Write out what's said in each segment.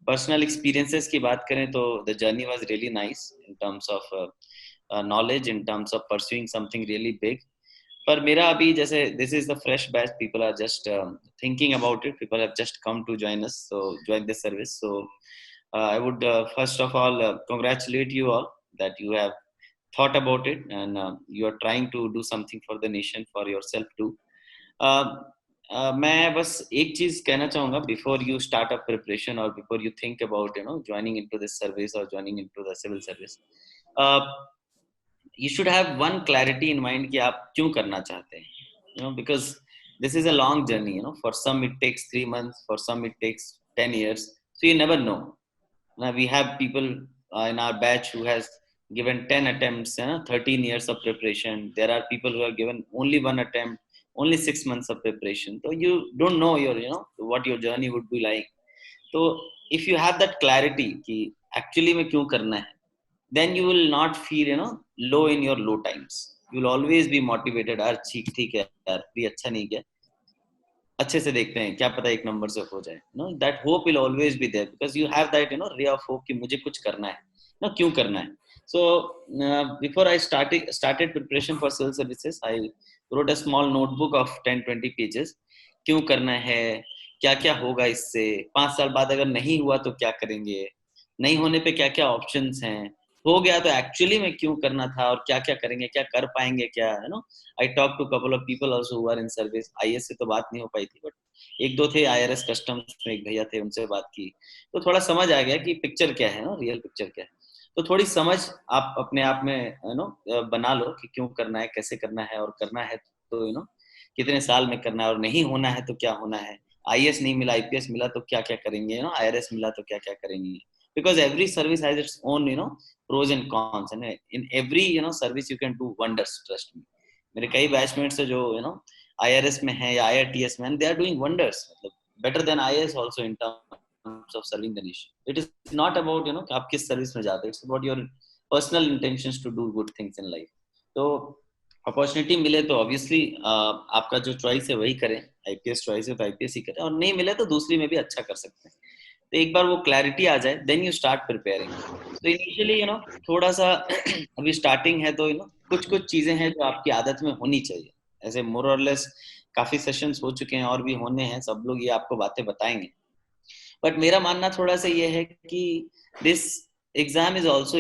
Personal experiences की बात करें तो the journey was really nice in terms of knowledge, in terms of pursuing something really big. पर मेरा अभी जैसे this is the fresh batch, people are just thinking about it, people have just come to join us, so join this service. So I would first of all congratulate you all that you have thought about it, and you are trying to do something for the nation, for yourself too. uh, मैं बस एक चीज कहना चाहूंगा before you start a preparation और before you think about joining into this service और joining into the civil service. You should have one clarity in mind कि आप क्यों करना चाहते हैं, because this is a long journey. For some it takes 3 months, for some it takes 10 years, so you never know. Now we have people in our batch who has given 10 attempts, 13 years of preparation. There are people who have given only one attempt, only 6 months of preparation. So you don't know what your journey would be like. So if you have that clarity कि actually में क्यों करना है, then you will not feel low in your low times. You will always be motivated. यार ठीक है यार, भी अच्छा नहीं किया, अच्छे से देखते हैं, क्या पता एक नंबर से हो जाए. That hope will always be there because you have that ray of hope कि मुझे कुछ करना है, क्यों करना है. So before I started preparation for civil services, I wrote a small notebook of 10-20 pages. क्यों करना है, क्या क्या होगा इससे, 5 साल बाद अगर नहीं हुआ तो क्या करेंगे, नहीं होने पे क्या क्या ऑप्शंस हैं, हो गया तो एक्चुअली में क्यों करना था और क्या क्या करेंगे, क्या कर पाएंगे, क्या I talk to couple of people also who are in service. IAS से तो बात नहीं हो पाई थी, बट एक दो थे आईआरएस कस्टम्स में, एक भैया थे, उनसे बात की तो थोड़ा समझ आ गया कि पिक्चर क्या है, रियल पिक्चर क्या है. तो थोड़ी समझ आप अपने आप में बना लो कि क्यों करना है, कैसे करना है, और करना है तो कितने साल में करना है, और नहीं होना है तो क्या होना है. आईएएस नहीं मिला, आईपीएस मिला तो क्या क्या करेंगे, आईआरएस मिला तो क्या क्या करेंगे. Because every service has its own pros and cons, and in every service you can do wonders, trust me. मेरे कई बैचमेट्स है जो आईआरएस में है या आईआरटीएस में, they are doing wonders, मतलब better than IAS also in terms of serving the nation. It is not about कि आप किस सर्विस में जाते हैं, it's about your personal intentions to do good things in life. तो opportunity मिले तो ऑब्वियसली आपका जो चॉइस है वही करें. आईपीएस चॉइस है तो आईपीएस ही करें, और नहीं मिले तो दूसरी में भी अच्छा कर सकते हैं. तो एक बार वो क्लैरिटी आ जाए, देन यू स्टार्ट प्रिपेयरिंग. तो इनिशियली थोड़ा सा अभी स्टार्टिंग है तो कुछ कुछ चीजें हैं जो आपकी आदत में होनी चाहिए. ऐसे मोर और लेस काफी सेशंस हो चुके हैं और भी होने हैं, सब लोग ये आपको बातें बताएंगे. बट मेरा मानना थोड़ा सा ये है कि दिस एग्जाम इज ऑल्सो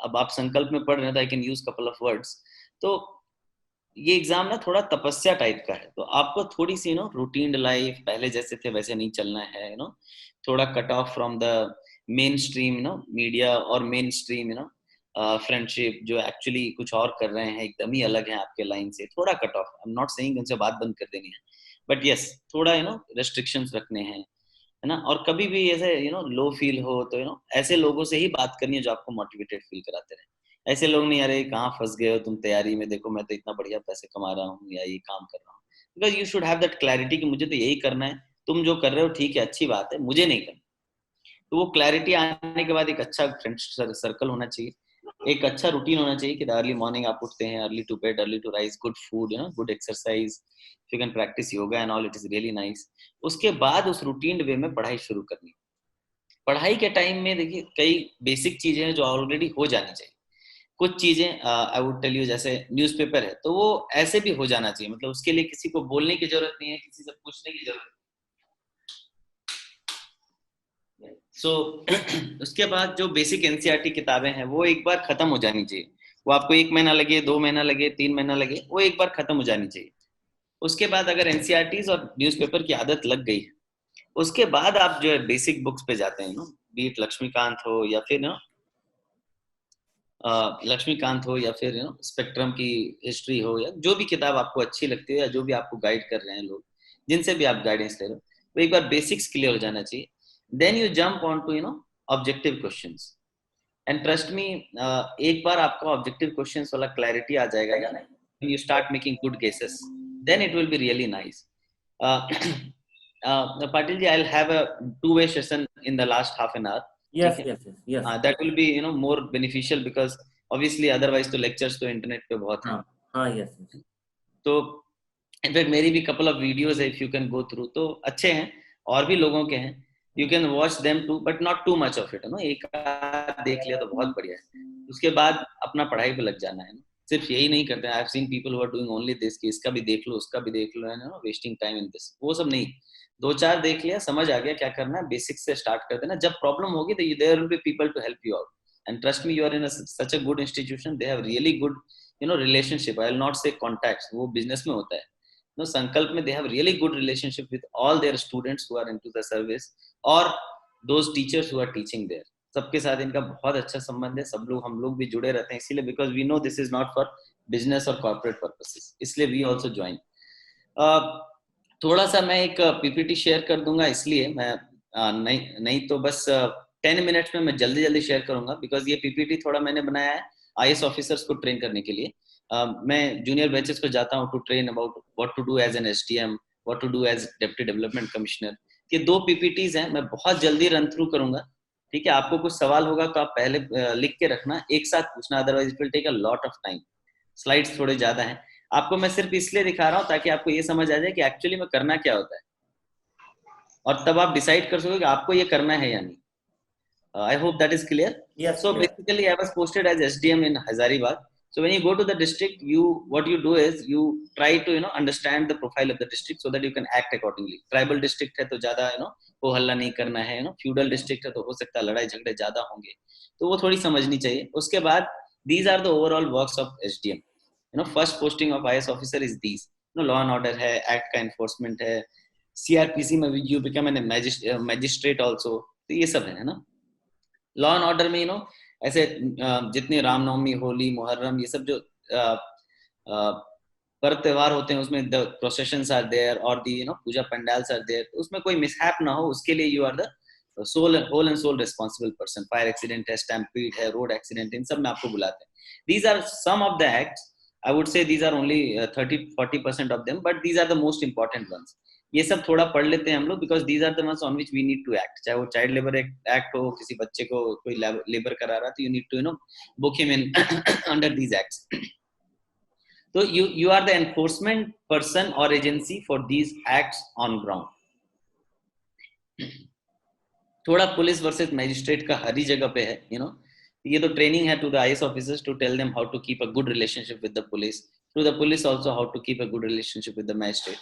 अब आप संकल्प में पढ़ रहे हैं तो I can use couple of words. तो ये एग्जाम ना थोड़ा तपस्या टाइप का है, तो आपको थोड़ी सी रूटीन लाइफ, पहले जैसे थे वैसे नहीं चलना है. थोड़ा cut off from the main stream media और मेन स्ट्रीम फ्रेंडशिप जो एक्चुअली कुछ और कर रहे हैं, एकदम ही अलग है आपके लाइन से. थोड़ा cut off, I am not saying उनसे बात बंद कर देनी है, बट यस थोड़ा रेस्ट्रिक्शंस रखने हैं, है ना. और कभी भी ऐसे लो फील हो तो ऐसे लोगों से ही बात करनी है जो आपको मोटिवेटेड फील कराते रहे. ऐसे लोग नहीं, अरे कहाँ फंस गए हो तुम तैयारी में, देखो मैं तो इतना बढ़िया पैसे कमा रहा हूँ या ये काम कर रहा हूँ. Because you should have that clarity कि मुझे तो यही करना है, तुम जो कर रहे हो ठीक है, अच्छी बात है, मुझे नहीं करना. तो वो क्लैरिटी आने के बाद एक अच्छा फ्रेंड सर्कल होना चाहिए, एक अच्छा रूटीन होना चाहिए कि अर्ली मॉर्निंग आप उठते हैं, early to bed, early to rise, good food, good exercise, you can practise yoga and all, it is really nice. उसके बाद उस रूटीन वे में पढ़ाई शुरू करनी. पढ़ाई के टाइम में देखिए कई बेसिक चीजें हैं जो ऑलरेडी हो जानी चाहिए. कुछ चीजें आई वुड टेल यू, जैसे न्यूज़पेपर है तो वो ऐसे भी हो जाना चाहिए, मतलब उसके लिए किसी को बोलने की जरूरत नहीं है, किसी से पूछने की जरूरत. सो उसके बाद जो बेसिक एनसीईआरटी किताबें हैं वो एक बार खत्म हो जानी चाहिए. वो आपको 1 महीना लगे, 2 महीना लगे, 3 महीना लगे, वो एक बार खत्म हो जानी चाहिए. उसके बाद अगर एनसीईआरटीज और न्यूज़पेपर की आदत लग गई है, उसके बाद आप जो है बेसिक बुक्स पे जाते हैं, बीट लक्ष्मीकांत हो या फिर लक्ष्मीकांत हो या फिर स्पेक्ट्रम की हिस्ट्री हो, या जो भी किताब आपको अच्छी लगती है या जो भी आपको गाइड कर रहे हैं लोग, जिनसे भी आप गाइडेंस ले रहे हो, वो एक बार बेसिक्स क्लियर हो जाना चाहिए. Then you jump on to objective questions. And trust me, एक बार आपका ऑब्जेक्टिव क्वेश्चंस वाला क्लैरिटी आ जाएगा या you start making good guesses, then it will be really nice. Patil ji, I'll have a two-way session in the last half an hour. Yes, yes, yes, yes. That will be more beneficial because obviously otherwise तो lectures तो internet पे बहुत हैं. हाँ, yes, yes. तो in fact मेरी भी couple of videos है, if you can go through, तो अच्छे हैं, और भी लोगों के हैं. you can watch them too but not too much of it, you know, एक आध देख लिया तो बहुत बढ़िया है, उसके बाद अपना पढ़ाई पे लग जाना है। सिर्फ यही नहीं करते हैं, I have seen people who are doing only this कि इसका भी देख लो उसका भी देख लो, है ना, वेस्टिंग टाइम इन दिस, वो सब नहीं। दो चार देख लिया, समझ आ गया क्या करना है, बेसिक्स से स्टार्ट कर देना, जब प्रॉब्लम होगी तो there will be people to help you out, and trust me, you are in such a good institution, they have really good you know relationship, I will not say contacts, वो business में होता है, no Sankalp में they have really good relationship with all their students who are into the service और those teachers who are teaching there, सबके साथ इनका बहुत अच्छा संबंध है, सब लोग हम लोग भी जुड़े रहते हैं इसीलिए, because we know this is not for business और कॉर्पोरेट पर्पसेस, इसलिए वी आल्सो ज्वाइन। थोड़ा सा मैं एक पीपीटी शेयर कर दूंगा, इसलिए मैं नहीं नहीं तो बस 10 मिनट्स में मैं जल्दी जल्दी शेयर करूंगा, बिकॉज ये पीपीटी थोड़ा मैंने बनाया है आईएएस ऑफिसर्स को ट्रेन करने के लिए। मैं जूनियर बैचेस को जाता हूँ to train about what to do as an SDM, what to do as deputy development commissioner. ये 2 पीपीटीज हैं, मैं बहुत जल्दी रन थ्रू करूंगा, ठीक है। आपको कुछ सवाल होगा तो आप पहले लिख के रखना, एक साथ पूछना, otherwise it will take a lot of time, slides थोड़े ज्यादा हैं। आपको मैं सिर्फ इसलिए दिखा रहा हूँ ताकि आपको ये समझ आ जाए कि एक्चुअली में करना क्या होता है, और तब आप डिसाइड कर सकोगे कि आपको ये करना है या नहीं। I hope that is clear. Yes, So clear. basically, I was posted as SDM in Hazaribagh. So when you go to the district, what you do is you try to understand the profile of the district so that you can act accordingly. Tribal district है तो ज़्यादा वो हल्ला नहीं करना है, feudal district है तो हो सकता है लड़ाई झगड़े ज़्यादा होंगे, तो वो थोड़ी समझनी चाहिए। उसके बाद these are the overall works of SDM. First posting of IS officer is these. Law and order है, act का enforcement है, CRPC में you become a magistrate also. तो ये सब है ना। लॉ एंड ऑर्डर में ऐसे जितने रामनवमी, होली, मुहर्रम, ये सब जो पर्व त्योहार होते हैं उसमें द प्रोसेशंस आर देयर और the puja pandals are there, तो उसमें कोई मिसहैप ना हो उसके लिए you are the whole and sole responsible person. Fire accident है, स्टैम्पीड है, रोड एक्सीडेंट, इन सब में आपको बुलाते हैं। These are some of the acts, I would say these are only 30-40% of them, but these are the most important ones. ये सब थोड़ा पढ़ लेते हैं हम लोग, because these are the ones on which we need to act. चाहे वो चाइल्ड लेबर एक्ट हो, किसी बच्चे को कोई लेबर करा रहा, तो you need to book him in under these acts. तो you are the enforcement person or agency for these acts on ground। थोड़ा पुलिस वर्सेस मैजिस्ट्रेट का हर ही जगह पे है, ये तो ट्रेनिंग है to the IAS officers to tell them how to keep a good relationship with the police, to the police also how to keep a good relationship with the magistrate.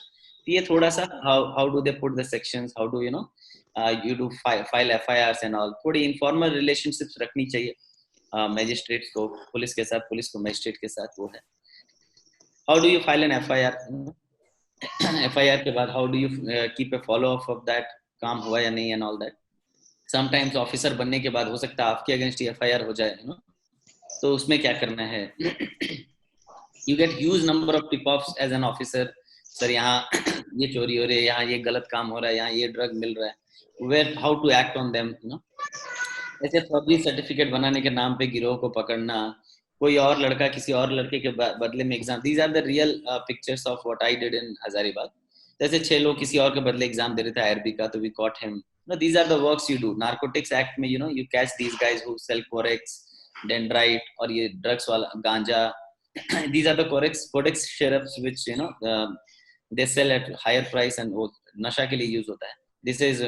ये थोड़ा सा how do they put the sections, how do you do file FIRs and all, थोड़ी informal relationships रखनी चाहिए magistrate को police के साथ, police को मैजिस्ट्रेट के साथ, वो है। How do you file an FIR? FIR के बाद how do you keep a follow up of that, काम हुआ या नहीं and all that. Sometimes officer बनने के बाद हो सकता है आपके अगेंस्ट FIR हो जाए, तो उसमें क्या करना है। You get huge number of tip-offs as an officer. Sir यहाँ ये चोरी हो रही है, यहाँ ये गलत काम हो रहा है, यहाँ ये ड्रग मिल रहा है, where how to act on them, ऐसे फर्जी सर्टिफिकेट बनाने के नाम पे गिरोह को पकड़ना, कोई और लड़का किसी और लड़के के बदले में exam, these are the real pictures of what I did in Hazaribagh. जैसे 6 लोग किसी और के बदले एग्जाम दे रहे थे आईआरबी का, तो we caught him. These are the works you do. Narcotics act में you catch these guys who sell Corex, Dendrite और ये ड्रग्स वाला गांजा, these are the codex syrups which they sell at higher price and वो नशा के लिए use होता है। This is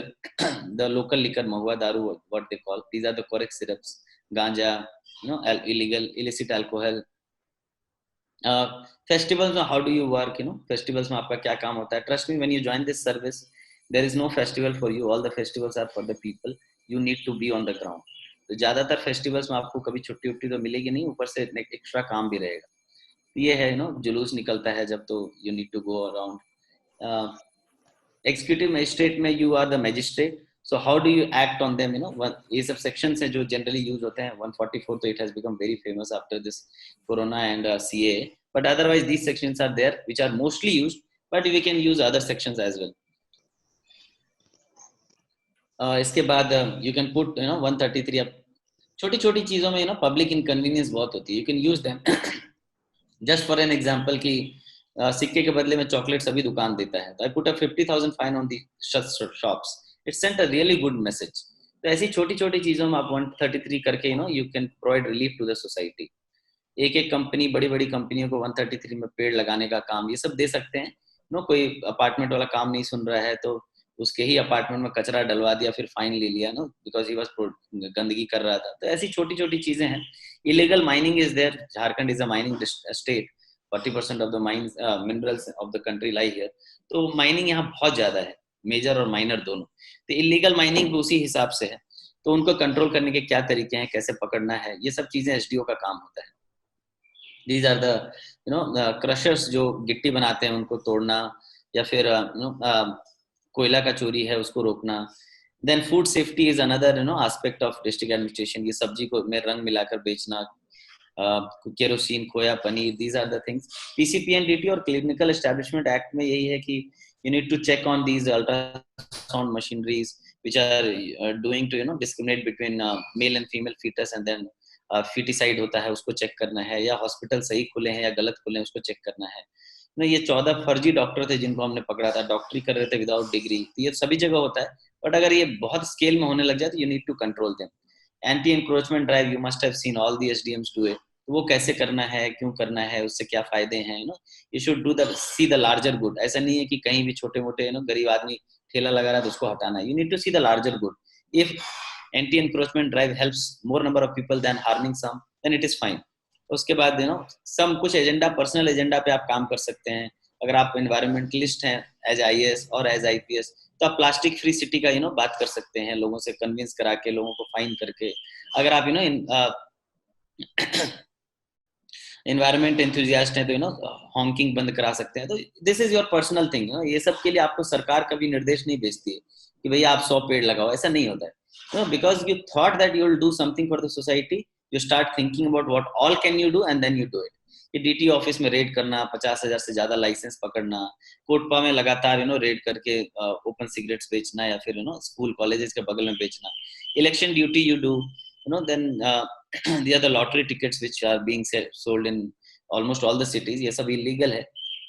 the local liquor, mahua daru, what they call. These are the codex syrups, ganja, illegal illicit alcohol. Festivals में how do you work, festivals में आपका क्या काम होता है। Trust me, when you join this service, there is no festival for you. All the festivals are for the people. You need to be on the ground. तो ज्यादातर festivals में आपको कभी छुट्टी उट्टी तो मिलेगी नहीं, ऊपर से एक्स्ट्रा काम भी रहेगा। ये है जुलूस निकलता है जब, तो you need to go around. Executive magistrate में you are the magistrate, so how do you act on them, ये सब सेक्शंस हैं जो जनरली यूज होते हैं। 144 तो it has become very famous after this corona and CA, but otherwise these sections are there which are mostly used, but we can use other sections as well. इसके बाद you can put 133। अब छोटी छोटी चीजों में public inconvenience बहुत होती है, you can use them. Just for an example कि सिक्के के बदले में चॉकलेट सभी दुकान देता है, तो I put a 50,000 fine on the shops, it sent a really good message. तो ऐसी छोटी छोटी चीजों में आप 133 करके you can provide relief to the society. एक एक कंपनी, बड़ी बड़ी कंपनियों को 133 में पेड़ लगाने का काम, ये सब दे सकते हैं। कोई अपार्टमेंट वाला काम नहीं सुन रहा है तो उसके ही अपार्टमेंट में कचरा डलवा दिया, फिर फाइन ले लिया ना, बिकॉज ही वाज गंदगी कर रहा था। तो ऐसी छोटी छोटी चीजें हैं। Illegal mining is there, Jharkhand is a mining state, 40% of the mines minerals of the country lie here. तो माइनिंग यहाँ बहुत ज्यादा है, मेजर और माइनर दोनों। तो इलीगल माइनिंग भी उसी हिसाब से है। तो उनको कंट्रोल करने के क्या तरीके हैं, कैसे पकड़ना है, ये सब चीजें एसडीओ का काम होता है। दीज आर द क्रशर्स जो गिट्टी बनाते हैं उनको तोड़ना, या फिर कोयला का चोरी है उसको रोकना। Then food safety is another aspect of district administration. ये सब्जी को में रंग मिलाकर बेचना, kerosene, khoya, paneer, these are the things. PCPNDT और क्लिनिकल एस्टेब्लिशमेंट एक्ट में यही है कि you need to check on these ultrasound machineries which are doing to discriminate between male and female fetus, and then feticide होता है उसको चेक करना है, या हॉस्पिटल सही खुले हैं या गलत खुले हैं उसको चेक करना है ना। ये 14 फर्जी डॉक्टर थे जिनको हमने पकड़ा था, डॉक्टरी कर रहे थे विदाउट डिग्री। तो ये सभी जगह होता है, बट अगर ये बहुत स्केल में होने लग जाए तो you need to control them. Anti encroachment drive, you must have seen all the SDMs do it. तो वो कैसे करना है, क्यों करना है, उससे क्या फायदे हैं, you should do the C the larger good. ऐसा नहीं है कि कहीं भी छोटे मोटे गरीब आदमी ठेला लगा रहा है तो उसको हटाना है। You need to see the larger good. If anti encroachment drive helps more number of people than harming some, then it is fine. उसके बाद सम कुछ एजेंडा, पर्सनल एजेंडा पे आप काम कर सकते हैं। अगर आप एनवायरमेंटलिस्ट हैं एज आईएएस और एज आईपीएस, तो आप प्लास्टिक फ्री सिटी का बात कर सकते हैं, लोगों से कन्विंस करा के, लोगों को फाइन करके। अगर आप एनवायरमेंट एंथुजियास्ट है तो हॉकिंग बंद करा सकते हैं। तो this is your personal thing. ये सब के लिए आपको सरकार कभी निर्देश नहीं भेजती है कि भैया आप 100 पेड़ लगाओ, ऐसा नहीं होता है। Because you thought that you will do something for the society, you start thinking about what all can you do and then you do it. ये डीटी ऑफिस में रेड करना, 50,000 से ज्यादा लाइसेंस पकड़ना, कोटपा में लगातार रेड करके open cigarettes बेचना, या फिर स्कूल कॉलेजेस के बगल में बेचना। Election duty you do, then the other lottery tickets which are being sold in almost all the cities, ये सब illegal है।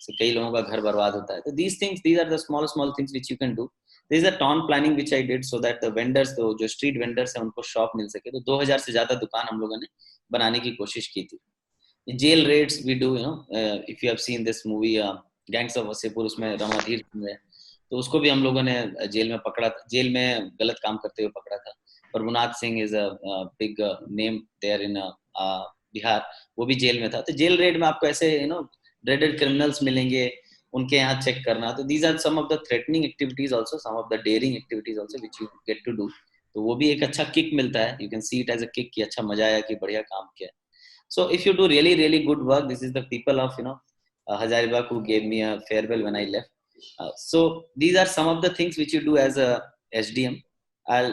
so, कई लोगों का घर बर्बाद होता है। तो these are the small things which you can do. there is a town planning which I did so that the vendors, तो जो street vendors हैं उनको शॉप मिल सके। तो 2000 से ज्यादा दुकान हम लोगों ने बनाने की कोशिश की थी। jail raids we do, if you have seen this movie gangs of Wasseypur, उसमें रणधीर है, तो उसको भी हम लोगों ने जेल में पकड़ा था, जेल में गलत काम करते हुए पकड़ा था। Prabhunath Singh is a big name there in Bihar, वो भी जेल में था। तो जेल रेड में आपको ऐसे ड्रेडेड क्रिमिनल्स मिलेंगे, उनके यहाँ चेक करना। तो these are some of the threatening activities also, some of the daring activities also which you get to do. तो वो भी एक अच्छा किक मिलता है। You can see it as a kick कि अच्छा मजा आया, कि बढ़िया काम किया। So if you do really really good work, this is the people of Hazaribagh who gave me a farewell when I left. So these are some of the things which you do as a SDM. I'll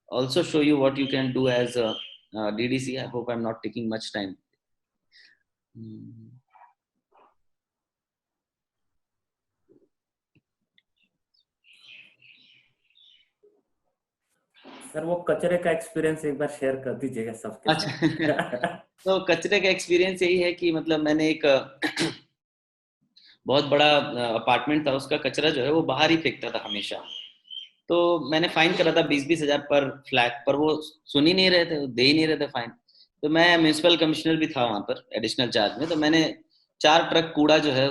also show you what you can do as a DDC. I hope I'm not taking much time. Sir वो कचरे का experience एक बार share कर दीजिएगा सबके साथ। तो कचरे का एक्सपीरियंस यही है कि मतलब मैंने एक बहुत बड़ा अपार्टमेंट था, उसका कचरा जो है वो बाहर ही फेंकता था हमेशा। तो मैंने फाइन करा था 20-20 हजार पर फ्लैट, पर वो सुन ही नहीं रहे थे, दे ही नहीं रहे थे फाइन। तो मैं म्यूनिसिपल कमिश्नर भी था वहां पर एडिशनल चार्ज में, तो मैंने 4 ट्रक कूड़ा जो है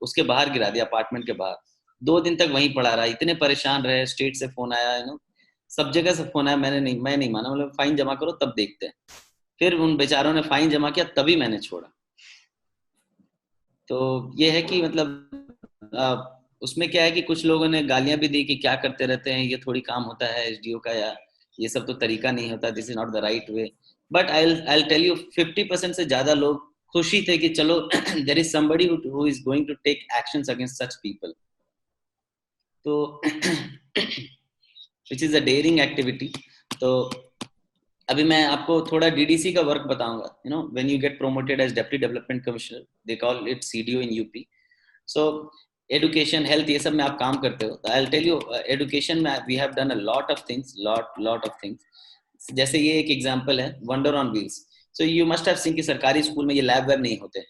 उसके बाहर गिरा दिया, अपार्टमेंट के बाहर। 2 दिन तक वहीं पड़ा रहा। इतने परेशान रहे, स्टेट से फोन आया, सब जगह से फोन आया। मैं नहीं माना, मतलब फाइन जमा करो तब देखते हैं। फिर उन बेचारों ने फाइन जमा किया, तभी मैंने छोड़ा। तो ये है कि मतलब उसमें क्या है कि कुछ लोगों ने गालियां भी दी कि क्या करते रहते हैं, ये थोड़ी काम होता है एसडीओ का, या ये सब तो तरीका नहीं होता, this is not the right way. But I tell you 50% से ज्यादा लोग खुशी थे कि चलो there is somebody who is going to take actions against such people. तो which is a daring activity. तो अभी मैं आपको थोड़ा डीडीसी का वर्क बताऊंगा। When you get promoted as deputy development commissioner, they call it CDO in UP. So education, health, ये सब में आप काम करते हो। I will tell you, education में we have done a lot of things, lot of things. जैसे ये एक एग्जांपल है, wonder on wheels. So you must have seen कि सरकारी स्कूल में ये लैब वेब नहीं होते।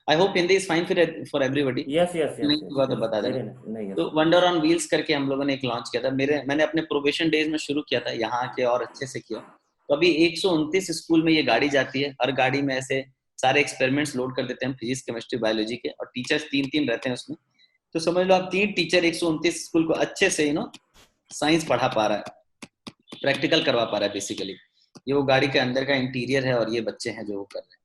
I hope Hindi is fine for everybody. Yes yes yes, नहीं होगा तो बता देना। नहीं। तो वंडर ऑन व्हील्स करके हम लोगों ने एक लॉन्च किया था। मैंने अपने प्रोबेशन डेज में शुरू किया था, यहाँ के और अच्छे से किया। तो अभी 129 स्कूल में ये गाड़ी जाती है। हर गाड़ी में ऐसे सारे एक्सपेरिमेंट्स लोड कर देते हैं, फिजिक्स, केमिस्ट्री, बायोलॉजी के, और टीचर्स 3-3 रहते हैं उसमें। तो समझ लो आप 3 टीचर 129 स्कूल को अच्छे से साइंस पढ़ा पा रहा है, प्रैक्टिकल करवा पा रहा है बेसिकली। ये वो गाड़ी के अंदर का इंटीरियर है और ये बच्चे हैं जो वो कर रहे हैं।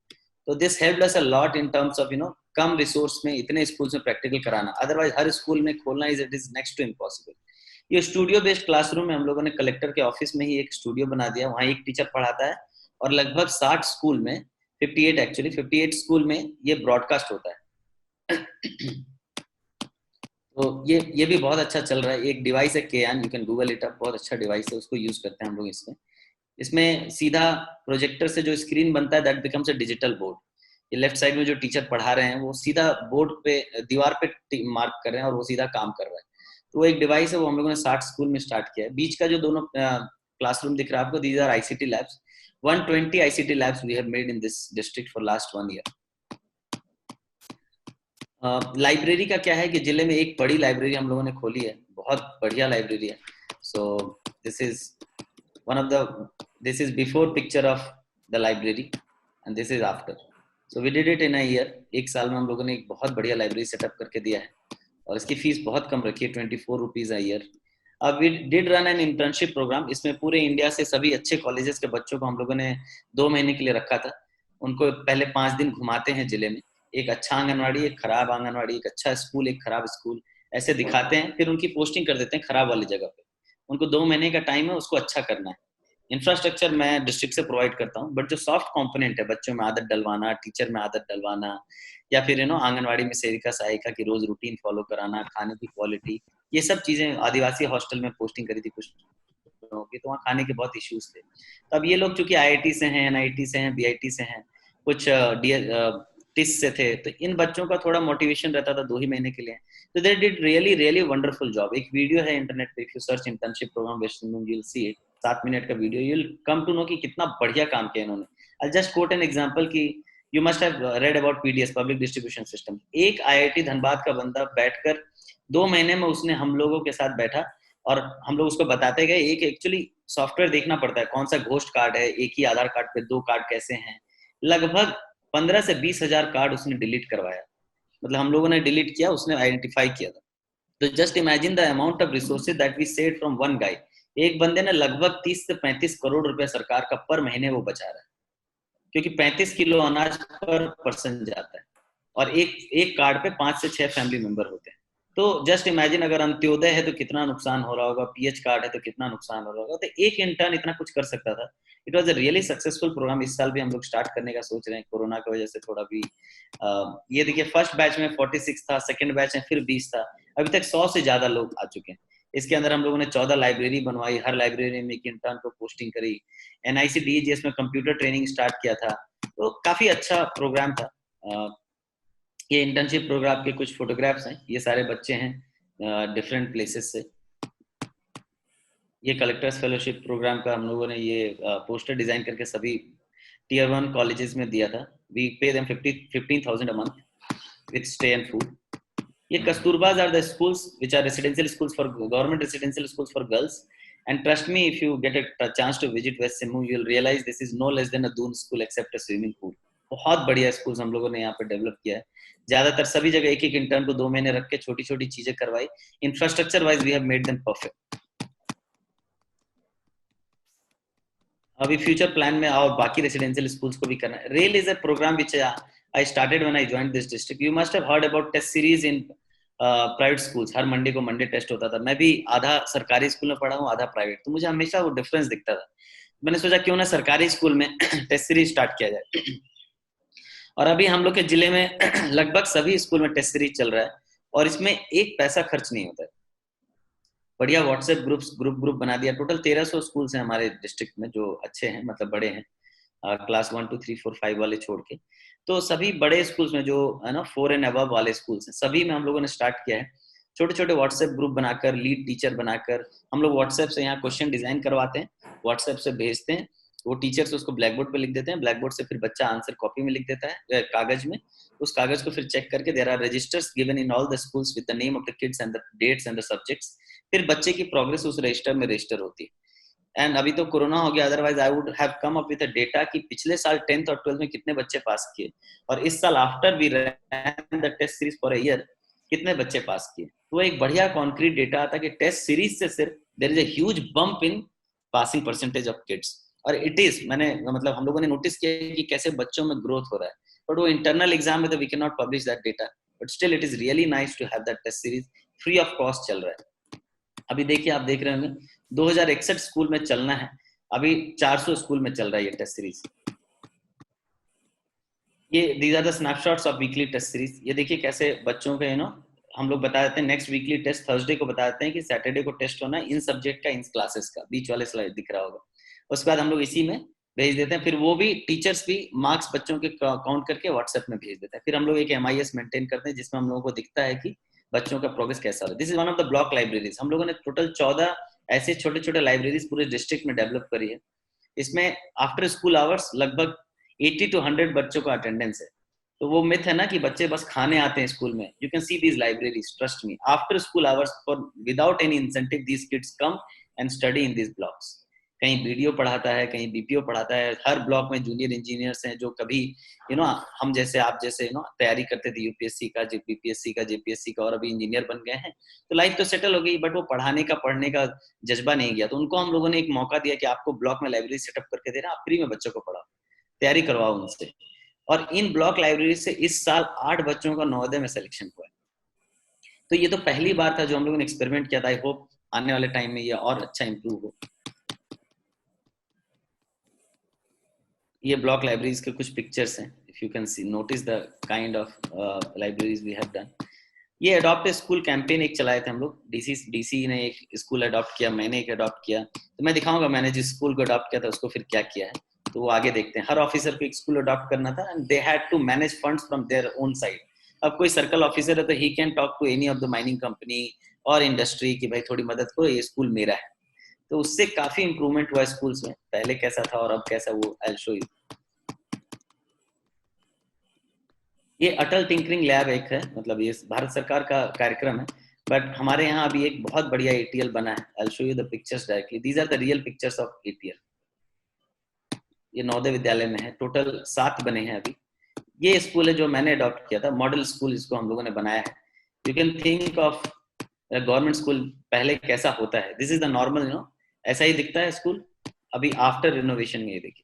तो this helped us a lot in terms of come resource में इतने स्कूल्स में प्रैक्टिकल कराना। अदरवाइज हर स्कूल में खोलना it is next to impossible. ये स्टूडियो बेस्ड क्लासरूम में हम लोगों ने कलेक्टर के ऑफिस में ही एक स्टूडियो बना दिया, वहाँ एक टीचर पढ़ाता है और लगभग 60 स्कूल में 58 एक्चुअली 58 स्कूल में ये ब्रॉडकास्ट होता है। तो ये भी बहुत अच्छा चल रहा है। एक डिवाइस है Kyan, you can Google it up, बहुत अच्छा डिवाइस है, उसको यूज करते हैं हम लोग इसमें। इसमें सीधा प्रोजेक्टर से जो स्क्रीन बनता है that becomes a digital board. ये लेफ्ट साइड में जो टीचर पढ़ा रहे हैं वो सीधा बोर्ड पे दीवार पे मार्क कर रहे हैं और वो सीधा काम कर रहा है। तो वो एक डिवाइस है, वो हम लोगों ने 60 स्कूल में स्टार्ट किया है। बीच का जो दोनों क्लासरूम दिख रहा है आपको, these are ICT labs. 120 ICT labs we have made in this district for last 1 year. Library का क्या है कि जिले में एक बड़ी लाइब्रेरी हम लोगों ने खोली है, बहुत बढ़िया लाइब्रेरी है। So this is one of the this is before picture of the library and this is after. So we did it in a year. एक साल में हम लोगों ने एक बहुत बढ़िया लाइब्रेरी सेटअप करके दिया है और इसकी फीस बहुत कम रखी है, 24 रुपीज अ ईयर। अब we did run an internship program. इसमें पूरे इंडिया से सभी अच्छे कॉलेजेस के बच्चों को हम लोगों ने 2 महीने के लिए रखा था। उनको पहले 5 दिन घुमाते हैं जिले में, एक अच्छा आंगनवाड़ी, एक खराब आंगनवाड़ी, एक अच्छा स्कूल, एक खराब स्कूल, ऐसे दिखाते हैं। फिर उनकी पोस्टिंग कर देते हैं खराब वाली जगह पे। उनको 2 महीने का टाइम है, उसको अच्छा करना है। इंफ्रास्ट्रक्चर मैं डिस्ट्रिक्ट से प्रोवाइड करता हूँ, बट जो सॉफ्ट कंपोनेंट है, बच्चों में आदत डलवाना, टीचर में आदत डलवाना, या फिर आंगनवाड़ी में सेविका सहायिका की रोज रूटीन फॉलो कराना, खाने की क्वालिटी, ये सब चीजें। आदिवासी हॉस्टल में पोस्टिंग करी थी कुछ लोगों की, तो वहाँ खाने के बहुत इश्यूज थे। तो अब ये लोग चूंकि आईआईटी से हैं, एनआईटी से हैं, बीआईटी से हैं, कुछ टिस से थे, तो इन बच्चों का थोड़ा मोटिवेशन रहता था 2 ही महीने के लिए। तो they did really really wonderful job. एक वीडियो है इंटरनेट पे, if you search internship programme West Singhbhum, you will see it. 7 minute का video, you will come to know कि कितना बढ़िया काम किया इन्होंने। I just quote an example कि you must have read about PDS, public distribution system. एक IIT Dhanbad का बंदा बैठकर 2 महीने में उसने हम लोगों के साथ बैठा और हम लोग उसको बताते गए। एक एक्चुअली सॉफ्टवेयर देखना पड़ता है, कौन सा घोस्ट कार्ड है, एक ही आधार कार्ड पे 2 कार्ड कैसे हैं। लगभग 15 से 20 हजार कार्ड उसने डिलीट करवाया। मतलब हम लोगों ने डिलीट किया, उसने आइडेंटिफाई किया था। तो just imagine the amount of resources that we save from one guy. एक बंदे ने लगभग 30 से 35 करोड़ रुपए सरकार का पर महीने वो बचा रहा है, क्योंकि 35 किलो अनाज पर पर्सन जाता है और एक एक कार्ड पे 5 से 6 फैमिली मेंबर होते हैं। तो जस्ट इमेजिन अगर अंत्योदय है तो कितना नुकसान हो रहा होगा, पीएच कार्ड है तो कितना नुकसान हो रहा होगा। तो एक इंटर्न इतना कुछ कर सकता था। It was a really successful program. इस साल भी हम लोग स्टार्ट करने का सोच रहे हैं, कोरोना की वजह से थोड़ा भी ये देखिए, फर्स्ट बैच में 46 था, सेकंड बैच में फिर 20 था, अभी तक 100 से ज्यादा लोग आ चुके हैं। इसके अंदर हम लोगों ने 14 लाइब्रेरी बनवाई, हर लाइब्रेरी में एक इंटर्न को पोस्टिंग करी, एनआईसी में कंप्यूटर ट्रेनिंग स्टार्ट किया था। तो काफी अच्छा प्रोग्राम था। ये इंटर्नशिप प्रोग्राम के कुछ फोटोग्राफ्स हैं, ये सारे बच्चे हैं डिफरेंट प्लेसेस से। ये कलेक्टर्स फेलोशिप प्रोग्राम का हम लोगों ने ये पोस्टर डिजाइन करके सभी टियर 1 कॉलेजेस में दिया था। We pay them 15,000 a month with stay and food. ये Kasturbas are the schools which are residential schools for government residential schools for girls. And trust me, if you get a chance to visit West Singhbhum, you will realise this is no less than a Doon school except a swimming pool. बहुत बढ़िया schools हम लोगों ने यहाँ पे develop किया है। ज्यादातर सभी जगह एक एक इंटर्न को 2 महीने रख के छोटी छोटी चीजें करवाई। Infrastructure wise we have made them perfect. अभी फ्यूचर प्लान में और बाकी रेसिडेंशियल स्कूल्स को भी करना है। Rail is a program which I started when I joined this district. You must have heard about test series in private schools. हर Monday को मंडे टेस्ट होता था। मैं भी आधा सरकारी स्कूल में पढ़ा हूँ, आधा प्राइवेट, तो मुझे हमेशा वो डिफरेंस दिखता था। मैंने सोचा क्यों ना सरकारी स्कूल में टेस्ट सीरीज स्टार्ट किया जाए। और अभी हम लोग के जिले में लगभग सभी स्कूल में टेस्ट सीरीज चल रहा है और इसमें एक पैसा खर्च नहीं होता है। बढ़िया व्हाट्सएप ग्रुप बना दिया। टोटल 1300 स्कूल्स हैं हमारे डिस्ट्रिक्ट में जो अच्छे हैं, मतलब बड़े हैं, क्लास 1 2 3 4 5 वाले छोड़ के। तो सभी बड़े स्कूल्स में जो है ना 4 एंड अबव वाले स्कूल्स हैं, सभी में हम लोगों ने स्टार्ट किया है। छोटे छोटे व्हाट्सएप ग्रुप बनाकर, लीड टीचर बनाकर हम लोग व्हाट्सएप से यहाँ क्वेश्चन डिजाइन करवाते हैं, व्हाट्सएप से भेजते हैं, वो टीचर्स उसको ब्लैक बोर्ड पे लिख देते हैं, ब्लैक बोर्ड से फिर बच्चा आंसर कॉपी में लिख देता है कागज में। उस कागज को फिर चेक करके there are registers given in all the schools with the name of the kids and the dates and the subjects. फिर बच्चे की प्रोग्रेस उस रजिस्टर में रजिस्टर होती है। एंड अभी तो कोरोना हो गया, otherwise I would have come up with a data कि पिछले साल 10th और 12th में कितने बच्चे पास किए। और इस साल after we ran the test series for a year, कितने बच्चे पास किए, तो एक बढ़िया कॉन्क्रीट डेटा आता कि टेस्ट सीरीज से सिर्फ there is a huge bump in passing percentage of kids. और इट इज, मैंने मतलब हम लोगों ने नोटिस किया कि कैसे बच्चों में ग्रोथ हो रहा है, बट वो इंटरनल एग्जाम में तो we can not publish that data, but still it is really nice to have that test series, free of cost चल रहा है। अभी देखिए, आप देख रहे होंगे 2061 स्कूल में चलना है, अभी 400 स्कूल में चल रहा है ये टेस्ट सीरीज। ये these are the snapshots of weekly test series. ये देखिए कैसे बच्चों के हम लोग बता देते हैं नेक्स्ट वीकली टेस्ट थर्सडे को बता देते हैं कि सैटरडे को टेस्ट होना है इन सब्जेक्ट का, इन क्लासेस का, बीच वाले स्लाइड दिख रहा होगा। उसके बाद हम लोग इसी में भेज देते हैं, फिर वो भी टीचर्स भी मार्क्स बच्चों के काउंट करके व्हाट्सएप में भेज देते हैं। फिर हम लोग एक MIS मेंटेन करते हैं जिसमें हम लोगों को दिखता है कि बच्चों का प्रोग्रेस कैसा हो रहा है। This is one of the block libraries. हम लोगों ने टोटल 14 ऐसे छोटे छोटे लाइब्रेरीज पूरे डिस्ट्रिक्ट में डेवलप करी है। इसमें आफ्टर स्कूल आवर्स लगभग 80 to 100 बच्चों का अटेंडेंस है। तो वो मिथ है ना कि बच्चे बस खाने आते हैं स्कूल में, you can see these libraries, trust me, after school hours for without any incentive these kids come and study in these blocks. कहीं BDO पढ़ाता है, कहीं BPO पढ़ाता है, हर ब्लॉक में जूनियर इंजीनियर्स हैं जो कभी हम जैसे आप जैसे तैयारी करते थे UPSC का, BPSC का, JPSC का, और अभी इंजीनियर बन गए हैं। तो लाइफ तो सेटल हो गई, बट वो पढ़ने का जज्बा नहीं गया। तो उनको हम लोगों ने एक मौका दिया कि आपको ब्लॉक में लाइब्रेरी सेटअप करके दे रहे हैं, आप फ्री में बच्चों को पढ़ाओ, तैयारी करवाओ उनसे। और इन ब्लॉक लाइब्रेरी से इस साल 8 बच्चों का नवोदय में सिलेक्शन हुआ है। तो ये तो पहली बार था जो हम लोगों ने एक्सपेरिमेंट किया था। आई होप आने वाले टाइम में ये और अच्छा इंप्रूव हो। ये ब्लॉक लाइब्रेरीज के कुछ पिक्चर्स हैं, if you can see notice the kind of libraries we have done. ये अडॉप्ट स्कूल कैंपेन एक चलाए थे हम लोग, डीसी ने एक स्कूल अडॉप्ट किया, मैंने एक अडॉप्ट किया। तो मैं दिखाऊंगा मैंने जिस स्कूल को अडॉप्ट किया था उसको फिर क्या किया है, तो वो आगे देखते हैं। हर ऑफिसर को एक स्कूल अडॉप्ट करना था and they had to manage funds from their own side. अब कोई सर्कल ऑफिसर है तो he can talk to any of the mining company और इंडस्ट्री की भाई थोड़ी मदद करो, ये स्कूल मेरा है। तो उससे काफी इंप्रूवमेंट हुआ स्कूल्स में, पहले कैसा था और अब कैसा, वो आई विल शो यू। ये अटल टिंकरिंग लैब एक है, मतलब ये भारत सरकार का कार्यक्रम है, बट हमारे यहाँ अभी एक बहुत बढ़िया ATL बना है। I will show you the pictures directly, these are the real pictures of ATL। ये नवोदय विद्यालय में है, टोटल 7 बने हैं अभी। ये स्कूल है जो मैंने अडॉप्ट किया था, मॉडल स्कूल इसको हम लोगों ने बनाया है। You can think of government school पहले कैसा होता है, दिस इज द नॉर्मल, ऐसा ही दिखता है स्कूल अभी आफ्टर रिनोवेशन में। ये देखिए,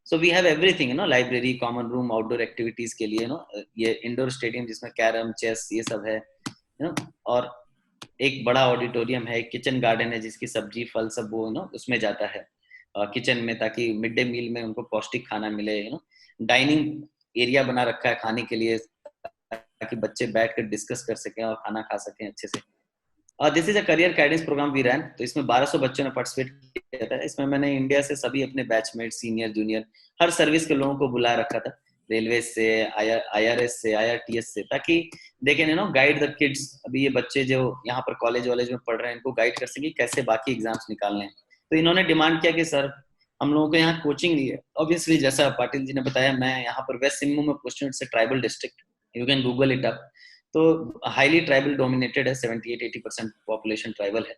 so we have everything, library, common room, outdoor activities के लिए, ये इंडोर स्टेडियम जिसमें कैरम, चेस, ये सब है, और एक बड़ा ऑडिटोरियम है, किचन गार्डन है जिसकी सब्जी फल सब वो उसमें जाता है किचन में, ताकि मिड डे मील में उनको पौष्टिक खाना मिले। डाइनिंग एरिया बना रखा है खाने के लिए, ताकि बच्चे बैठ कर डिस्कस कर सकें और खाना खा सकें अच्छे से। This is a career guidance program we ran. तो इसमें 1200 बच्चों ने पार्टिसिपेट किया था। इसमें मैंने इंडिया से सभी अपने बैचमेट, सीनियर, जूनियर, हर सर्विस के लोगों को बुला रखा था, रेलवे से, IRS से, IRTS से, ताकि they can guide the kids. अभी ये बच्चे जो यहाँ पर कॉलेज वॉलेज में पढ़ रहे हैं, इनको गाइड कर सके कैसे बाकी एग्जाम्स निकालने हैं। तो इन्होंने डिमांड किया कि सर हम लोगों को यहाँ कोचिंग नहीं है। ऑब्वियसली जैसा पाटिल जी ने बताया, मैं यहाँ पर वेस्ट सिंहभूम में पोस्टेड से tribal district, you can Google it up. तो हाईली ट्राइबल डोमिनेटेड है, 78-80% पॉपुलेशन ट्राइबल है।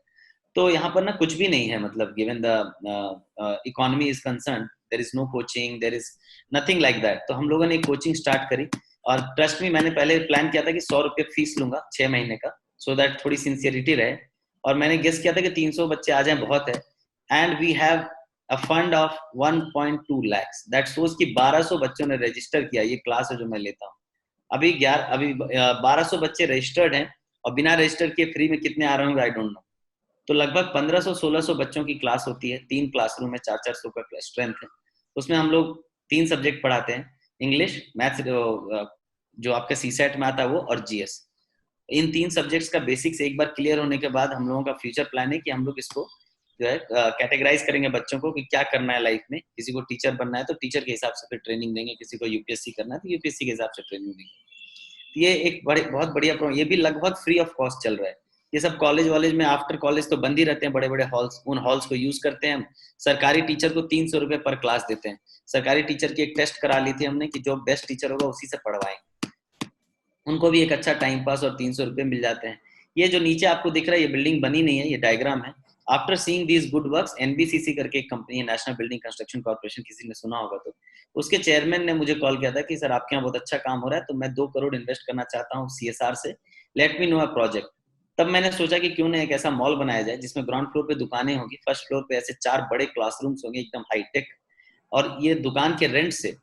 तो यहाँ पर ना कुछ भी नहीं है, मतलब given the economy is concern, there is no coaching, there is nothing like that. तो हम लोगों ने एक कोचिंग स्टार्ट करी, और ट्रस्ट में मैंने पहले प्लान किया था कि 100 रुपये फीस लूंगा 6 महीने का, सो दैट थोड़ी सिंसियरिटी रहे। और मैंने गेस किया था कि 300 बच्चे आ जाएं बहुत है, and we have a fund of 1.2 lakhs। That सोच कि 1200 बच्चों ने रजिस्टर किया। ये क्लास है जो मैं लेता हूँ। अभी 1200 बच्चे रजिस्टर्ड हैं, और बिना रजिस्टर किए फ्री में कितने आ रहे होंगे आई डोंट नो। तो लगभग 1500-1600 बच्चों की क्लास होती है, 3 क्लासरूम में, 400-400 का स्ट्रेंथ है। उसमें हम लोग 3 सब्जेक्ट पढ़ाते हैं, इंग्लिश, मैथ्स जो आपका CSET में आता है वो, और GS। इन 3 सब्जेक्ट्स का बेसिक्स एक बार क्लियर होने के बाद हम लोगों का फ्यूचर प्लान है कि हम लोग इसको जो है कैटेगराइज करेंगे बच्चों को कि क्या करना है लाइफ में। किसी को टीचर बनना है तो टीचर के हिसाब से फिर ट्रेनिंग देंगे, किसी को UPSC करना है तो UPSC के हिसाब से ट्रेनिंग देंगे। ये एक बहुत बढ़िया प्रोग्राम, ये भी लगभग फ्री ऑफ कॉस्ट चल रहा है। ये सब कॉलेज वॉलेज में आफ्टर कॉलेज तो बंद ही रहते हैं, बड़े बड़े हॉल्स, उन हॉल्स को यूज करते हैं। सरकारी टीचर को 300 रुपए पर क्लास देते हैं। सरकारी टीचर की एक टेस्ट करा ली थी हमने कि जो बेस्ट टीचर होगा उसी से पढ़वाएंगे। उनको भी एक अच्छा टाइम पास और 300 रुपए मिल जाते हैं। ये जो नीचे आपको दिख रहा है, ये बिल्डिंग बनी नहीं है, ये डायग्राम है। After seeing these good works, NBCC करके एक कंपनी है, नेशनल बिल्डिंग कंस्ट्रक्शन कॉर्पोरेशन, किसी ने सुना होगा तो, उसके चेयरमैन ने मुझे कॉल किया था कि सर आपके यहाँ बहुत अच्छा काम हो रहा है, तो मैं 2 करोड़ इन्वेस्ट करना चाहता हूँ CSR से, let me know a project. तब मैंने सोचा कि क्यों ना एक ऐसा मॉल बनाया जाए जिसमें ग्राउंड फ्लोर पे दुकानें होंगी, फर्स्ट फ्लोर पे ऐसे 4 बड़े क्लासरूम्स होंगे एकदम हाईटेक, और ये दुकान के रेंट से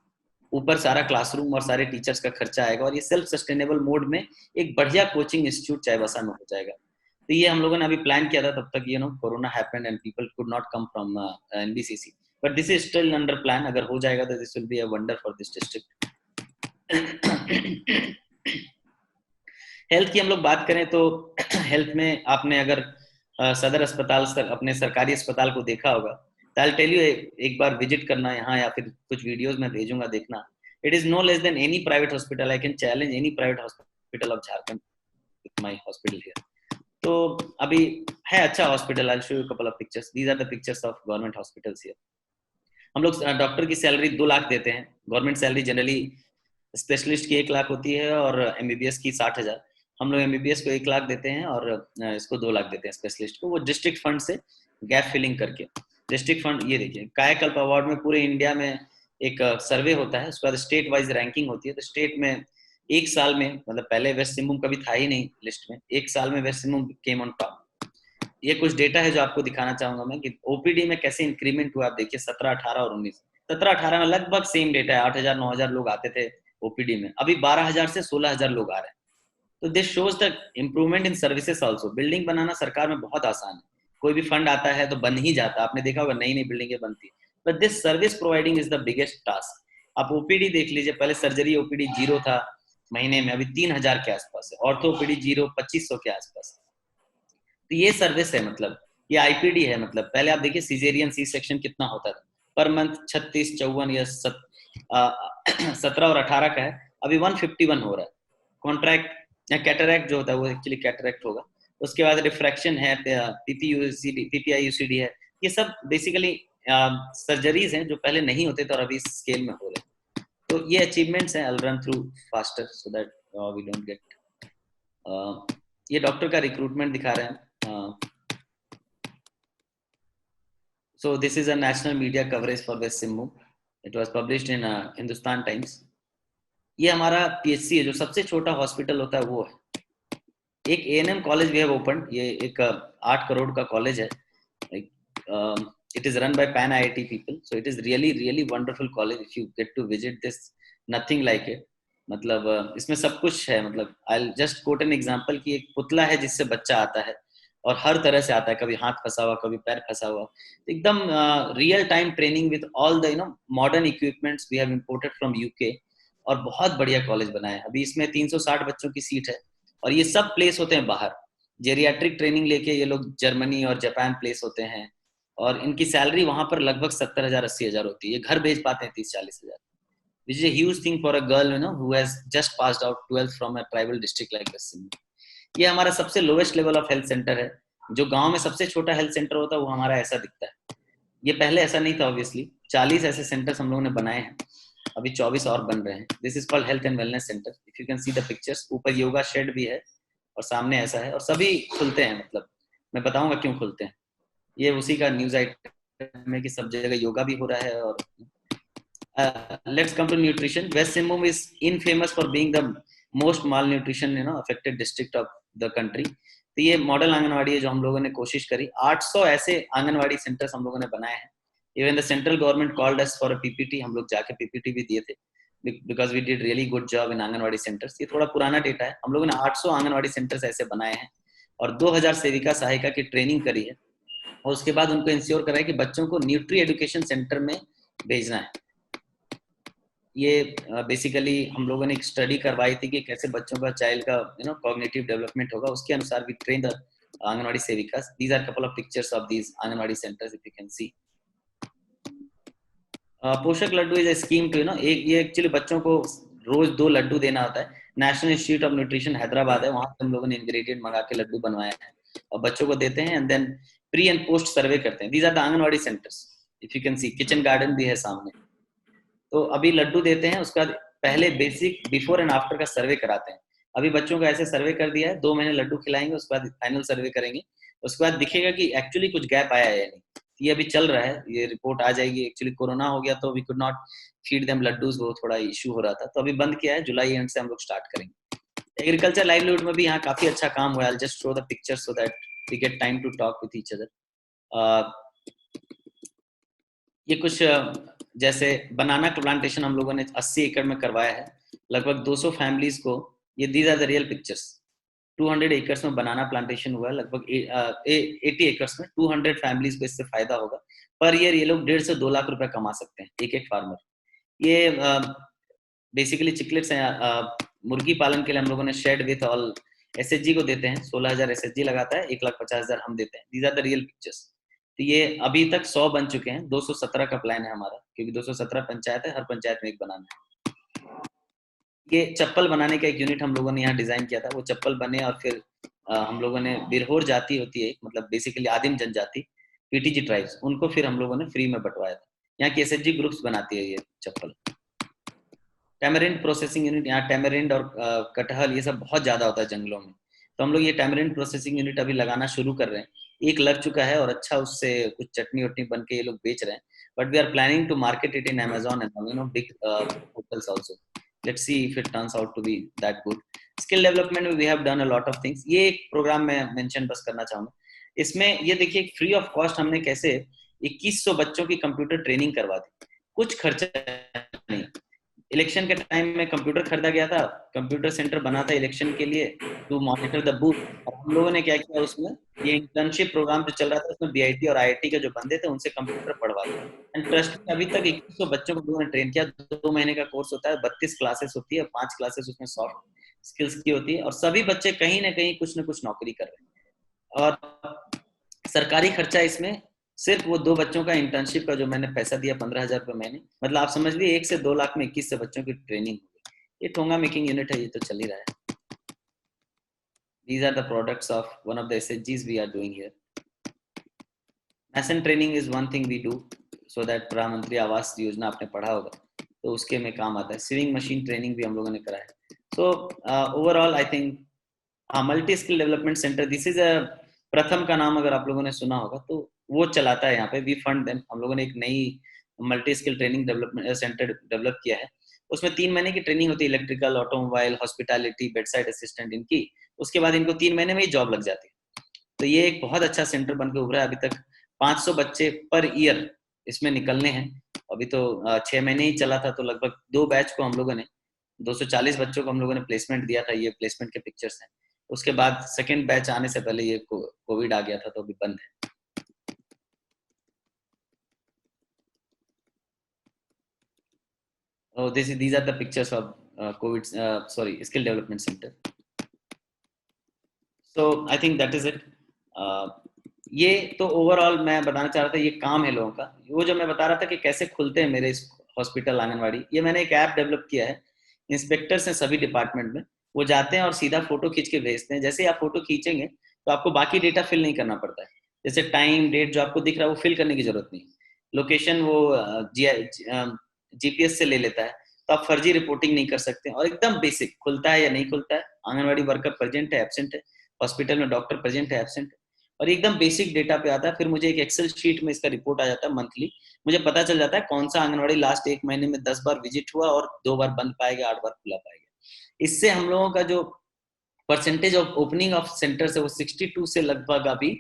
ऊपर सारा क्लासरूम और सारे टीचर्स का खर्चा आएगा, और ये सेल्फ सस्टेनेबल मोड में एक बढ़िया कोचिंग इंस्टीट्यूट चाईबासा में हो जाएगा। तो ये हम लोगों ने अभी प्लान किया था, तब तक corona happened and people could not come from NBCC, but this is still under plan. अगर हो जाएगा तो this will be a wonder for this district. Health की हम लोग बात करें तो हेल्थ में आपने अगर सदर अस्पताल अपने सरकारी अस्पताल को देखा होगा, तो आई टेल यू, एक बार विजिट करना यहाँ, या फिर कुछ वीडियोस में भेजूंगा देखना। It is no less than any private hospital. I can challenge any private hospital of Jharkhand with my hospital here. तो अभी है अच्छा hospital. I will show you couple of pictures. These are the pictures of government hospitals here. हम लोग doctor की salary 2 lakh देते हैं। Government salary generally specialist की 1 लाख होती है और एमबीबीएस की 60,000। हम लोग एमबीबीएस को 1 लाख देते हैं और इसको 2 लाख देते हैं स्पेशलिस्ट को, वो डिस्ट्रिक्ट फंड से गैप फिलिंग करके। डिस्ट्रिक्ट फंड, ये देखिए कायाकल्प अवार्ड में पूरे इंडिया में एक सर्वे होता है, उसके बाद स्टेट वाइज रैंकिंग होती है। तो स्टेट में एक साल में, मतलब पहले वेस्ट सिंहभूम कभी था ही नहीं लिस्ट में, एक साल में West Singhbhum came on top. ये कुछ डेटा है जो आपको दिखाना चाहूंगा मैं कि ओपीडी में कैसे इंक्रीमेंट हुआ। आप देखिए 17, 18 और 19। 17-18 में लगभग सेम डेटा है, 8,000 9,000 लोग आते थे ओपीडी में, अभी 12,000 से 16,000 लोग आ रहे हैं। तो this shows the improvement in services also. Building बनाना सरकार में बहुत आसान है, कोई भी फंड आता है तो बन ही जाता है। आपने देखा होगा नई नई बिल्डिंगें बनती है, but this service providing is the biggest task. आप ओपीडी देख लीजिए, पहले सर्जरी ओपीडी 0 था महीने में, अभी 3,000 के आसपास है। ऑर्थो ओपीडी 0, 2,500 के आसपास। तो ये सर्विस है, मतलब ये आईपीडी है। मतलब पहले आप देखिए सीजेरियन सी सेक्शन कितना होता था पर मंथ, 36, 54 या 17 और 18 का है, अभी 151 हो रहा है। कॉन्ट्रैक्ट या कैटरैक्ट जो होता है वो एक्चुअली कैटरैक्ट होगा। उसके बाद रिफ्रैक्शन है, पीपीआईयूसीडी है। ये सब बेसिकली सर्जरीज हैं जो पहले नहीं होते थे और अभी स्केल में हो रहे हैं। तो ये अचीवमेंट्स हैं। I will run through faster so that we don't get. ये डॉक्टर का रिक्रूटमेंट दिखा रहे हैं। So this is a national media coverage for West Simbhum. It was published in Hindustan Times. ये हमारा पीएचसी है, जो सबसे छोटा हॉस्पिटल होता है वो है। एक एएनएम कॉलेज भी है ओपन। ये एक 8 करोड़ का कॉलेज है। It is run by Pan IIT people. So it is really wonderful college. If you get to visit this, nothing like it. मतलब इसमें सब कुछ है। मतलब I'll just quote an example कि एक पुतला है जिससे बच्चा आता है और हर तरह से आता है, कभी हाथ फंसा हुआ, कभी पैर फंसा हुआ। एकदम real time training with all the modern equipments we have imported from UK. और बहुत बढ़िया कॉलेज बना है। अभी इसमें 360 बच्चों की सीट है और ये सब प्लेस होते हैं बाहर। जेरियाट्रिक ट्रेनिंग लेके ये लोग जर्मनी और जापान प्लेस होते हैं और इनकी सैलरी वहां पर लगभग 70,000 80,000 होती है। ये घर भेज पाते हैं 30-40,000, which is a huge thing for a girl who has just passed out 12th from a tribal district like West Simbhum. ये हमारा सबसे lowest level of health centre है। जो गांव में सबसे छोटा हेल्थ सेंटर होता है वो हमारा ऐसा दिखता है। ये पहले ऐसा नहीं था ऑब्वियसली। 40 ऐसे सेंटर्स हम लोगों ने बनाए हैं, अभी 24 और बन रहे हैं। This is called health and wellness centre. If you can see the pictures, ऊपर योगा शेड भी है और सामने ऐसा है और सभी खुलते हैं। मतलब मैं बताऊंगा क्यों खुलते हैं। ये उसी का न्यूज आइटम है कि सब जगह योगा भी हो रहा है। और let's come to nutrition. West Simbhum is infamous for being the most malnutrition affected district of the country. तो ये मॉडल आंगनवाड़ी है जो हम लोगों ने कोशिश करी। 800 ऐसे आंगनवाड़ी सेंटर्स हम लोगों ने बनाए हैं। Even the central government called us for a PPT. हम लोग जाके पीपीटी भी दिए थे because we did really good job in anganwadi centers. ये थोड़ा पुराना डेटा है। हम लोगों ने 800 आंगनवाड़ी सेंटर्स ऐसे बनाए हैं और 2000 सेविका सहायिका की ट्रेनिंग करी है और उसके बाद उनको इंश्योर करा है कि बच्चों को न्यूट्री एजुकेशन सेंटर में भेजना है। ये बेसिकली हम लोगों ने एक स्टडी करवाई थी कि कैसे बच्चों का चाइल्ड का कॉग्निटिव डेवलपमेंट होगा। उसके अनुसार we train the anganwadi sevikas. These are couple of pictures of these anganwadi centres if you can see. Poshak Laddu is a scheme to एक, ये एक्चुअली बच्चों को रोज 2 लड्डू देना होता है। National institute of nutrition Hyderabad है, वहां से हम लोगों ने इंग्रेडिएंट मंगा के लड्डू बनवाए हैं और बच्चों को देते हैं and then pre and post survey करते हैं। These are the anganwadi centres. If you can see kitchen garden भी है सामने। तो अभी लड्डू देते हैं, उसके बाद पहले बेसिक बिफोर एंड आफ्टर का सर्वे कराते हैं। अभी बच्चों को ऐसे सर्वे कर दिया है, 2 महीने लड्डू खिलाएंगे, उसके बाद फाइनल सर्वे करेंगे। उसके बाद दिखेगा कि एक्चुअली कुछ गैप आया है या नहीं। ये अभी चल रहा है, ये रिपोर्ट आ जाएगी। एक्चुअली कोरोना हो गया तो we could not feed them laddoos, वो थोड़ा इशू हो रहा था तो अभी बंद किया है। जुलाई एंड से हम लोग स्टार्ट करेंगे। एग्रीकल्चर लाइवलीहुड में भी यहाँ काफी अच्छा काम हुआ है. Just show the picture so that we get time to talk with each other. ये कुछ जैसे बनाना प्लांटेशन हम लोगों ने 80 एकड़ में करवाया है. लगभग 200 फैमिलीज को, ये these are the real pictures. 200 acres में बनाना प्लांटेशन हुआ है. लगभग 80 एकर्स में 200 फैमिलीज को इससे फायदा होगा. पर ईयर ये लोग 1.5 से 2 लाख रुपए कमा सकते हैं एक एक फार्मर. ये बेसिकली चिकलेट्स हैं. मुर्गी पालन के लिए हम लोगों ने शेड विथ ऑल एसएचजी को देते हैं. 16,000 एसएचजी लगाता है, 1,50,000 हम देते हैं. These are the real pictures. तो ये अभी तक 100 बन चुके हैं. 217 का प्लान है हमारा, क्योंकि 217 पंचायत है, हर पंचायत में एक बनाना है. ये चप्पल बनाने का एक यूनिट हम लोगों ने यहाँ डिजाइन किया था. वो चप्पल बने और फिर हम लोगों ने बिरहोर जाति होती है, मतलब बेसिकली आदिम जनजाति, पीटीजी ट्राइब्स, उनको फिर हम लोगों ने फ्री में बंटवाया था. यहाँ की एसएचजी ग्रुप्स बनाती है ये चप्पल. टैमरिंड प्रोसेसिंग यूनिट, यहाँ टैमरिंड और कटहल ये सब बहुत ज्यादा होता है जंगलों में. तो हम लोग ये टैमरिंड प्रोसेसिंग यूनिट अभी लगाना शुरू कर रहे हैं. एक लग चुका है और अच्छा उससे कुछ चटनी वटनी बन के ये लोग बेच रहे हैं. But we are planning to market it in Amazon and big hotels also. Let's see if it turns out to be that good. Skill development में we have done a lot of things. ये एक programme में mention बस करना चाहूंगा. इसमें ये देखिए फ्री ऑफ कॉस्ट हमने कैसे 2100 बच्चों की कंप्यूटर ट्रेनिंग करवा दी. कुछ खर्चा नहीं. इलेक्शन के टाइम में कंप्यूटर खरीदा गया था, कंप्यूटर सेंटर बना था इलेक्शन के लिए टू मॉनिटर द बूथ. और हम लोगों ने क्या किया उसमें, ये इंटर्नशिप प्रोग्राम जो चल रहा था उसमें बीआईटी और आईआईटी के जो बंदे थे उनसे कंप्यूटर पढ़वा दिया. एंड ट्रस्ट में अभी तक 2100 बच्चों को लोगों ने ट्रेन किया. 2 महीने का कोर्स होता है, 32 क्लासेस होती है, 5 क्लासेस उसमें सॉफ्ट स्किल्स की होती है. और सभी बच्चे कहीं ना कहीं कुछ न कुछ नौकरी कर रहे हैं. और सरकारी खर्चा इसमें सिर्फ वो 2 बच्चों का इंटर्नशिप का जो मैंने पैसा दिया 15,000 रुपए महीने, मतलब आप समझ लीजिए 1 से 2 लाख में 21 से बच्चों की ट्रेनिंग हो गई. ये ठोंगा मेकिंग यूनिट है, ये तो चल ही रहा है. These are the products of one of the SHGs we are doing here. Mason training is one thing we do so that प्रधानमंत्री आवास योजना आपने पढ़ा होगा तो उसके में काम आता है. स्विंग मशीन ट्रेनिंग भी हम लोगों ने करा है. So overall I think multi skill development centre, this is अ प्रथम का नाम अगर आप लोगों ने सुना होगा तो वो चलाता है यहाँ पे. We fund them. हम लोगों ने एक नई multi skill training development center develop किया है. उसमें 3 महीने की ट्रेनिंग होती है, electrical, automobile, hospitality, bed side assistant इनकी. उसके बाद इनको 3 महीने में ही जॉब लग जाती है. तो ये एक बहुत अच्छा सेंटर बनकर उभरा है. अभी तक 500 बच्चे पर ईयर इसमें निकलने हैं. अभी तो 6 महीने ही चला था, तो लगभग 2 बैच को हम लोगों ने 240 बच्चों को हम लोगों ने प्लेसमेंट दिया था. ये प्लेसमेंट के पिक्चर्स हैं. उसके बाद सेकेंड बैच आने से पहले ये कोविड आ गया था तो अभी बंद है. Oh, these are the pictures of skill development center. So I think that is it. ये तो ओवरऑल मैं बताना चाह रहा था, ये काम है लोगों का. वो जो मैं बता रहा था कि कैसे खुलते हैं मेरे हॉस्पिटल आंगनवाड़ी, ये मैंने एक ऐप डेवलप किया है. इंस्पेक्टर्स हैं सभी डिपार्टमेंट में, वो जाते हैं और सीधा फोटो खींच के भेजते हैं. जैसे ही आप फोटो खींचेंगे तो आपको बाकी डेटा फिल नहीं करना पड़ता है. जैसे टाइम डेट जो आपको दिख रहा है वो फिल करने की जरूरत नहीं. लोकेशन वो जीपीएस से ले लेता है, तो आप फर्जी रिपोर्टिंग नहीं कर सकते. और एकदम बेसिक, खुलता है या नहीं खुलता है, आंगनवाड़ी वर्कर प्रेजेंट है एब्सेंट है, हॉस्पिटल में डॉक्टर प्रेजेंट है एब्सेंट है, और एकदम बेसिक डेटा पे आता है. फिर मुझे एक एक्सेल शीट में इसका रिपोर्ट आ जाता है मंथली. मुझे पता चल जाता है कौन सा आंगनवाड़ी लास्ट 1 महीने में 10 बार विजिट हुआ और 2 बार बंद पाएगा, 8 बार खुला पाएगा. इससे हम लोगों का जो percentage of opening of centres है वो 62 से लगभग अभी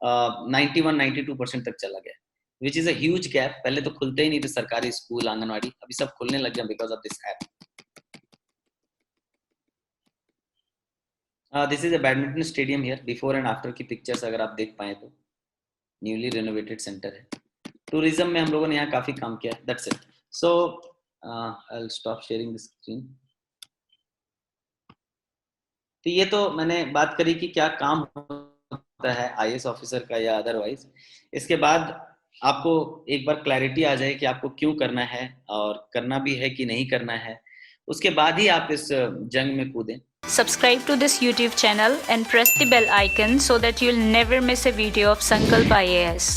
91-92% तक चला गया, विच इज अ ह्यूज गैप. पहले तो खुलते ही नहीं थे सरकारी स्कूल आंगनवाड़ी, अभी सब खुलने लग गए because of this app. This is a badminton stadium here, before and after की पिक्चर्स अगर आप देख पाए तो. न्यूली रेनोवेटेड सेंटर है. टूरिज्म में हम लोगों ने यहाँ काफी काम किया है. That's it. So I will stop sharing the screen. तो ये तो मैंने बात करी कि क्या काम होता है आईएएस ऑफिसर का या अदरवाइज. इसके बाद आपको एक बार क्लैरिटी आ जाए कि आपको क्यों करना है और करना भी है कि नहीं करना है, उसके बाद ही आप इस जंग में कूदें. Subscribe to this YouTube channel and press the bell icon so that you'll never miss a video of Sankalp IAS.